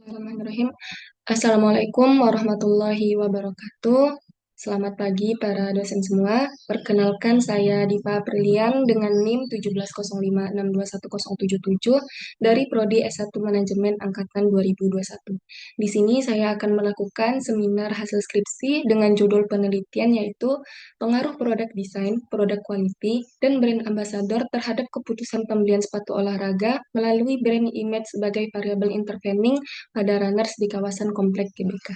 Bismillahirrahmanirrahim. Assalamualaikum warahmatullahi wabarakatuh. Selamat pagi para dosen semua. Perkenalkan saya Diva Aprilian dengan NIM 1705621077 dari Prodi S1 Manajemen Angkatan 2021. Di sini saya akan melakukan seminar hasil skripsi dengan judul penelitian yaitu pengaruh produk desain, produk quality, dan brand ambassador terhadap keputusan pembelian sepatu olahraga melalui brand image sebagai variabel intervening pada runners di kawasan Komplek GBK.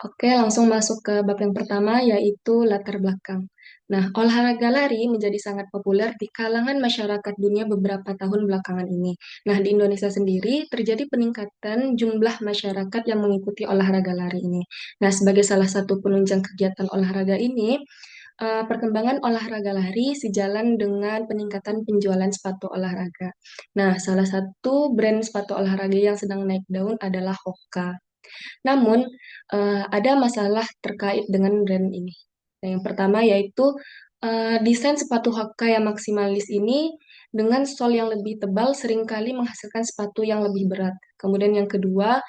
Oke, langsung masuk ke bab yang pertama, yaitu latar belakang. Nah, olahraga lari menjadi sangat populer di kalangan masyarakat dunia beberapa tahun belakangan ini. Nah, di Indonesia sendiri terjadi peningkatan jumlah masyarakat yang mengikuti olahraga lari ini. Nah, sebagai salah satu penunjang kegiatan olahraga ini, perkembangan olahraga lari sejalan dengan peningkatan penjualan sepatu olahraga. Nah, salah satu brand sepatu olahraga yang sedang naik daun adalah Hoka. Namun, ada masalah terkait dengan brand ini. Nah, yang pertama yaitu desain sepatu Hoka yang maksimalis ini dengan sol yang lebih tebal seringkali menghasilkan sepatu yang lebih berat. Kemudian yang kedua,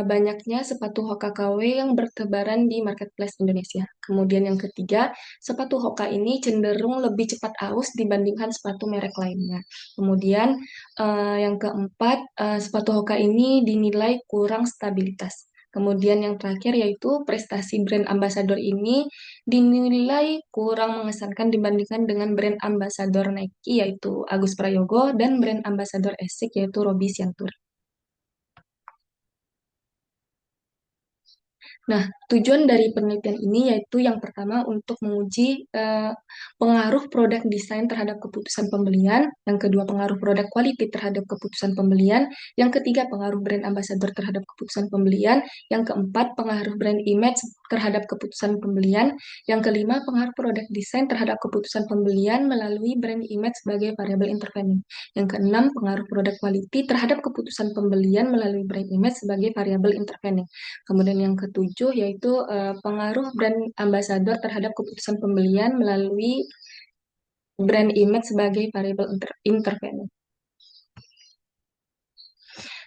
banyaknya sepatu Hoka KW yang bertebaran di marketplace Indonesia. Kemudian yang ketiga, sepatu Hoka ini cenderung lebih cepat aus dibandingkan sepatu merek lainnya. Kemudian yang keempat, sepatu Hoka ini dinilai kurang stabilitas. Kemudian yang terakhir yaitu prestasi brand ambassador ini dinilai kurang mengesankan dibandingkan dengan brand ambassador Nike yaitu Agus Prayogo dan brand ambassador Esik yaitu Robi Sianturi. Nah, tujuan dari penelitian ini yaitu yang pertama untuk menguji pengaruh produk desain terhadap keputusan pembelian, yang kedua pengaruh produk quality terhadap keputusan pembelian, yang ketiga pengaruh brand ambassador terhadap keputusan pembelian, yang keempat pengaruh brand image terhadap keputusan pembelian, yang kelima pengaruh produk desain terhadap keputusan pembelian melalui brand image sebagai variabel intervening, yang keenam pengaruh produk quality terhadap keputusan pembelian melalui brand image sebagai variabel intervening. Kemudian yang ketujuh yaitu pengaruh brand ambassador terhadap keputusan pembelian melalui brand image sebagai variabel intervening.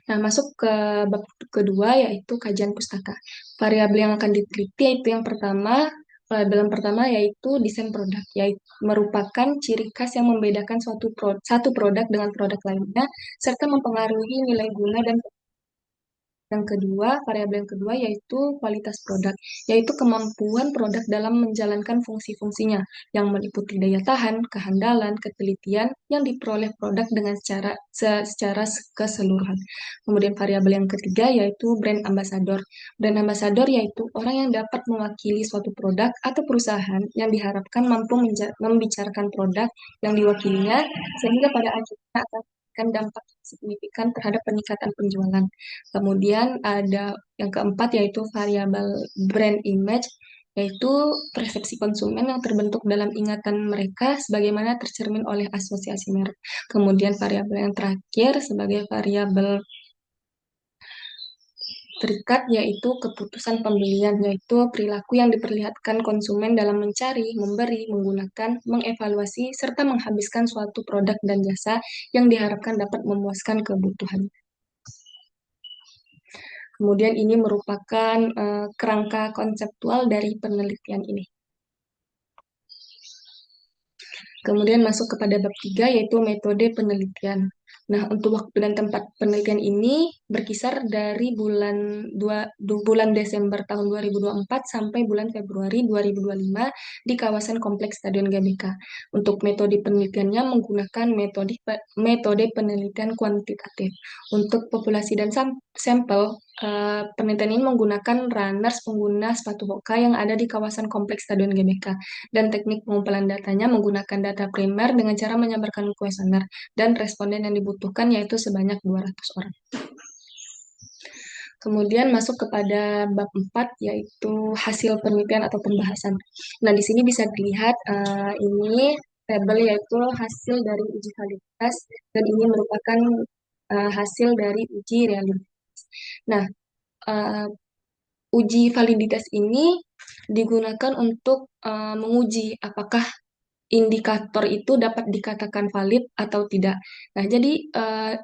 Nah, masuk ke bab kedua yaitu kajian pustaka. Variabel yang akan diteliti yaitu yang pertama, variabel yang pertama yaitu desain produk, yaitu merupakan ciri khas yang membedakan satu produk dengan produk lainnya, serta mempengaruhi nilai guna dan yang kedua, variabel yang kedua yaitu kualitas produk, yaitu kemampuan produk dalam menjalankan fungsi-fungsinya yang meliputi daya tahan, kehandalan, ketelitian yang diperoleh produk dengan secara keseluruhan. Kemudian variabel yang ketiga yaitu brand ambassador. Brand ambassador yaitu orang yang dapat mewakili suatu produk atau perusahaan yang diharapkan mampu membicarakan produk yang diwakilinya sehingga pada akhirnya akan memberikan dampak signifikan terhadap peningkatan penjualan. Kemudian ada yang keempat yaitu variabel brand image, yaitu persepsi konsumen yang terbentuk dalam ingatan mereka sebagaimana tercermin oleh asosiasi merek. Kemudian variabel yang terakhir sebagai variabel terikat yaitu keputusan pembelian, yaitu perilaku yang diperlihatkan konsumen dalam mencari, memberi, menggunakan, mengevaluasi, serta menghabiskan suatu produk dan jasa yang diharapkan dapat memuaskan kebutuhan. Kemudian ini merupakan kerangka konseptual dari penelitian ini. Kemudian masuk kepada bab 3 yaitu metode penelitian. Nah, untuk waktu dan tempat penelitian ini berkisar dari bulan Desember tahun 2024 sampai bulan Februari 2025 di kawasan Kompleks Stadion GBK. Untuk metode penelitiannya menggunakan metode penelitian kuantitatif. Untuk populasi dan sampel, penelitian ini menggunakan runners pengguna sepatu Hoka yang ada di kawasan Kompleks Stadion GBK. Dan teknik pengumpulan datanya menggunakan data primer dengan cara menyebarkan kuesioner dan responden yang dibutuhkan yaitu sebanyak 200 orang. Kemudian masuk kepada bab 4 yaitu hasil penelitian atau pembahasan. Nah, di sini bisa dilihat ini tabel yaitu hasil dari uji validitas dan ini merupakan hasil dari uji realitas. Nah, uh, uji validitas ini digunakan untuk menguji apakah indikator itu dapat dikatakan valid atau tidak. Nah, jadi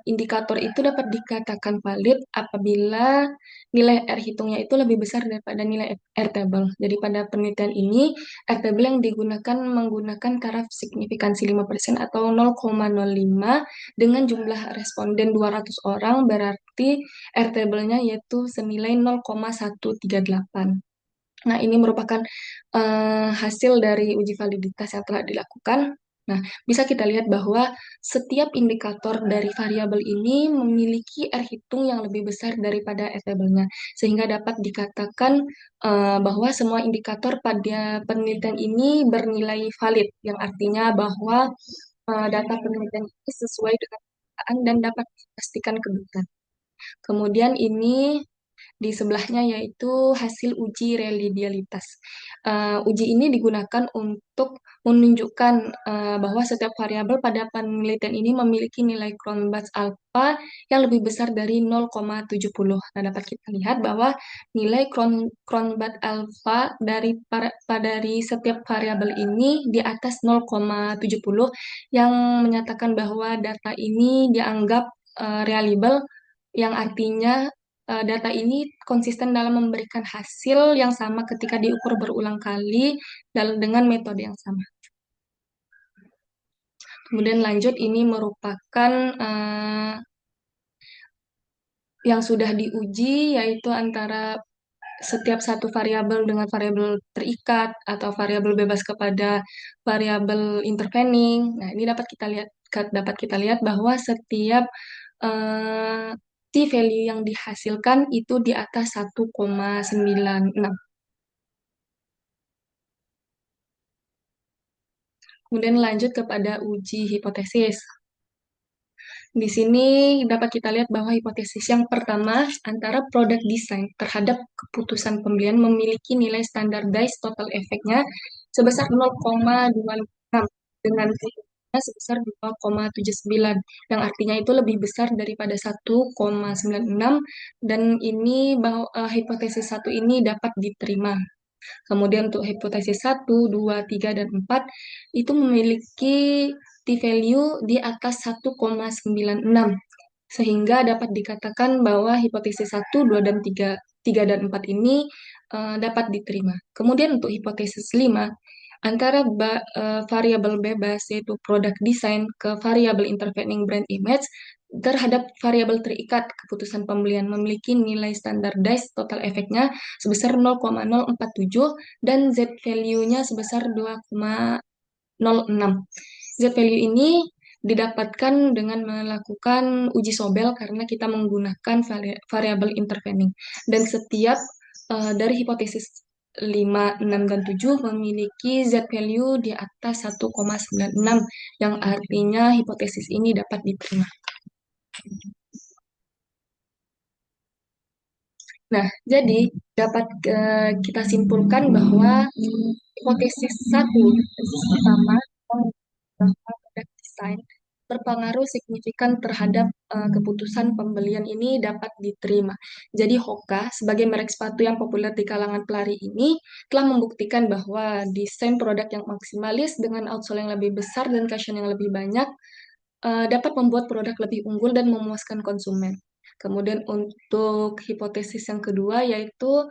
indikator itu dapat dikatakan valid apabila nilai R hitungnya itu lebih besar daripada nilai R table. Jadi pada penelitian ini, R table yang digunakan menggunakan taraf signifikansi 5% atau 0,05 dengan jumlah responden 200 orang, berarti R table-nya yaitu senilai 0,138. Nah, ini merupakan hasil dari uji validitas yang telah dilakukan. Nah, bisa kita lihat bahwa setiap indikator dari variabel ini memiliki R hitung yang lebih besar daripada R table-nya, sehingga dapat dikatakan bahwa semua indikator pada penelitian ini bernilai valid, yang artinya bahwa data penelitian ini sesuai dengan kenyataan dan dapat dipastikan kebenaran. Kemudian ini di sebelahnya yaitu hasil uji reliabilitas. Uji ini digunakan untuk menunjukkan bahwa setiap variabel pada penelitian ini memiliki nilai Cronbach's alpha yang lebih besar dari 0,70. Nah, dapat kita lihat bahwa nilai Cronbach alpha dari setiap variabel ini di atas 0,70 yang menyatakan bahwa data ini dianggap reliable, yang artinya data ini konsisten dalam memberikan hasil yang sama ketika diukur berulang kali dengan metode yang sama. Kemudian lanjut, ini merupakan yang sudah diuji, yaitu antara setiap satu variabel dengan variabel terikat atau variabel bebas kepada variabel intervening. Nah, ini dapat kita lihat bahwa setiap t-value yang dihasilkan itu di atas 1,96. Kemudian lanjut kepada uji hipotesis. Di sini dapat kita lihat bahwa hipotesis yang pertama, antara produk desain terhadap keputusan pembelian memiliki nilai standardized total efeknya sebesar 0,26 dengan tingginya sebesar 2,79, yang artinya itu lebih besar daripada 1,96, dan ini bahwa hipotesis satu ini dapat diterima. Kemudian untuk hipotesis 1, 2, 3, dan 4 itu memiliki t-value di atas 1,96, sehingga dapat dikatakan bahwa hipotesis 1, 2, dan 3 dan 4 ini dapat diterima. Kemudian untuk hipotesis 5, antara variabel bebas yaitu product design ke variabel intervening brand image terhadap variabel terikat keputusan pembelian memiliki nilai standardized total efeknya sebesar 0,047 dan Z value-nya sebesar 2,06. Z value ini didapatkan dengan melakukan uji Sobel karena kita menggunakan variabel intervening. Dan setiap dari hipotesis 5, 6, dan 7 memiliki Z value di atas 1,96, yang artinya hipotesis ini dapat diterima. Nah, jadi dapat kita simpulkan bahwa hipotesis satu, hipotesis pertama, bahwa produk desain berpengaruh signifikan terhadap keputusan pembelian ini dapat diterima. Jadi Hoka, sebagai merek sepatu yang populer di kalangan pelari ini, telah membuktikan bahwa desain produk yang maksimalis dengan outsole yang lebih besar dan cushion yang lebih banyak dapat membuat produk lebih unggul dan memuaskan konsumen. Kemudian untuk hipotesis yang kedua yaitu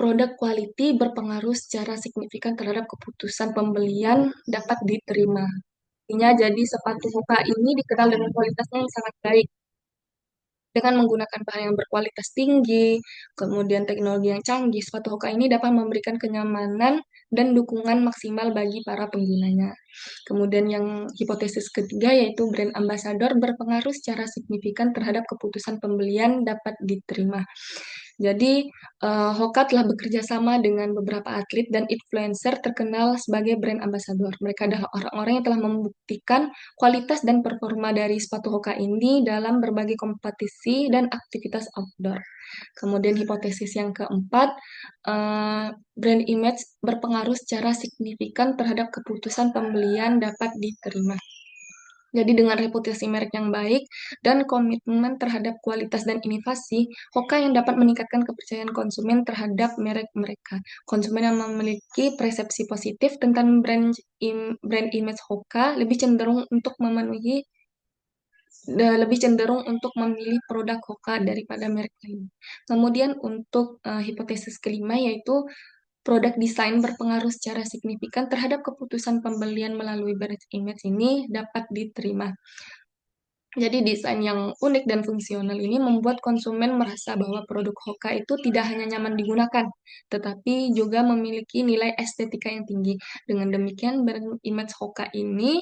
produk quality berpengaruh secara signifikan terhadap keputusan pembelian dapat diterima. Artinya jadi sepatu Hoka ini dikenal dengan kualitasnya yang sangat baik, dengan menggunakan bahan yang berkualitas tinggi, kemudian teknologi yang canggih. Sepatu Hoka ini dapat memberikan kenyamanan dan dukungan maksimal bagi para penggunanya. Kemudian yang hipotesis ketiga yaitu brand ambassador berpengaruh secara signifikan terhadap keputusan pembelian dapat diterima. Jadi, Hoka telah bekerja sama dengan beberapa atlet dan influencer terkenal sebagai brand ambassador. Mereka adalah orang-orang yang telah membuktikan kualitas dan performa dari sepatu Hoka ini dalam berbagai kompetisi dan aktivitas outdoor. Kemudian hipotesis yang keempat, brand image berpengaruh secara signifikan terhadap keputusan pembelian dapat diterima. Jadi dengan reputasi merek yang baik dan komitmen terhadap kualitas dan inovasi, Hoka yang dapat meningkatkan kepercayaan konsumen terhadap merek mereka. Konsumen yang memiliki persepsi positif tentang brand image Hoka lebih cenderung untuk memilih produk Hoka daripada merek lain. Kemudian untuk hipotesis kelima yaitu produk desain berpengaruh secara signifikan terhadap keputusan pembelian melalui brand image ini dapat diterima. Jadi desain yang unik dan fungsional ini membuat konsumen merasa bahwa produk Hoka itu tidak hanya nyaman digunakan, tetapi juga memiliki nilai estetika yang tinggi. Dengan demikian, brand image Hoka ini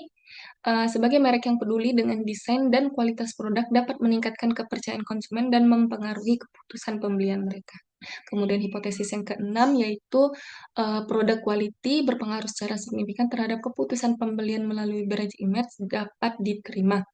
sebagai merek yang peduli dengan desain dan kualitas produk dapat meningkatkan kepercayaan konsumen dan mempengaruhi keputusan pembelian mereka. Kemudian hipotesis yang keenam yaitu produk quality berpengaruh secara signifikan terhadap keputusan pembelian melalui brand image dapat diterima.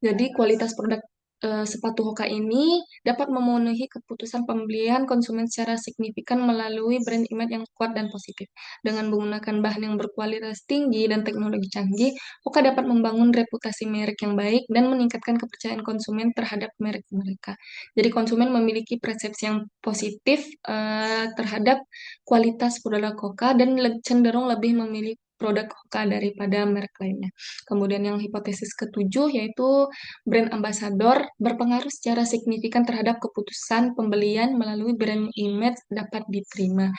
Jadi kualitas produk sepatu Hoka ini dapat memenuhi keputusan pembelian konsumen secara signifikan melalui brand image yang kuat dan positif. Dengan menggunakan bahan yang berkualitas tinggi dan teknologi canggih, Hoka dapat membangun reputasi merek yang baik dan meningkatkan kepercayaan konsumen terhadap merek mereka. Jadi konsumen memiliki persepsi yang positif terhadap kualitas produk Hoka dan cenderung lebih memilih produk Hoka daripada merek lainnya. Kemudian yang hipotesis ketujuh yaitu brand ambassador berpengaruh secara signifikan terhadap keputusan pembelian melalui brand image dapat diterima.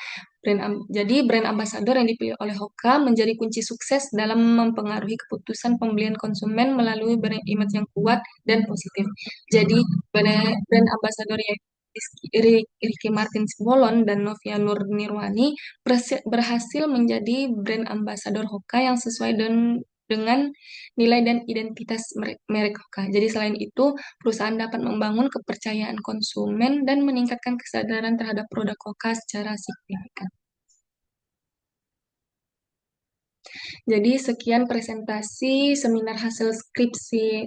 Jadi brand ambassador yang dipilih oleh Hoka menjadi kunci sukses dalam mempengaruhi keputusan pembelian konsumen melalui brand image yang kuat dan positif. Jadi brand ambassador yaitu Ricky Martin Simbolon dan Novia Nurnirawati berhasil menjadi brand ambassador Hoka yang sesuai dengan nilai dan identitas merek Hoka. Jadi selain itu, perusahaan dapat membangun kepercayaan konsumen dan meningkatkan kesadaran terhadap produk Hoka secara signifikan. Jadi sekian presentasi seminar hasil skripsi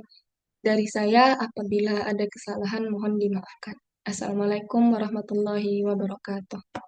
dari saya. Apabila ada kesalahan mohon dimaafkan. Assalamualaikum warahmatullahi wabarakatuh.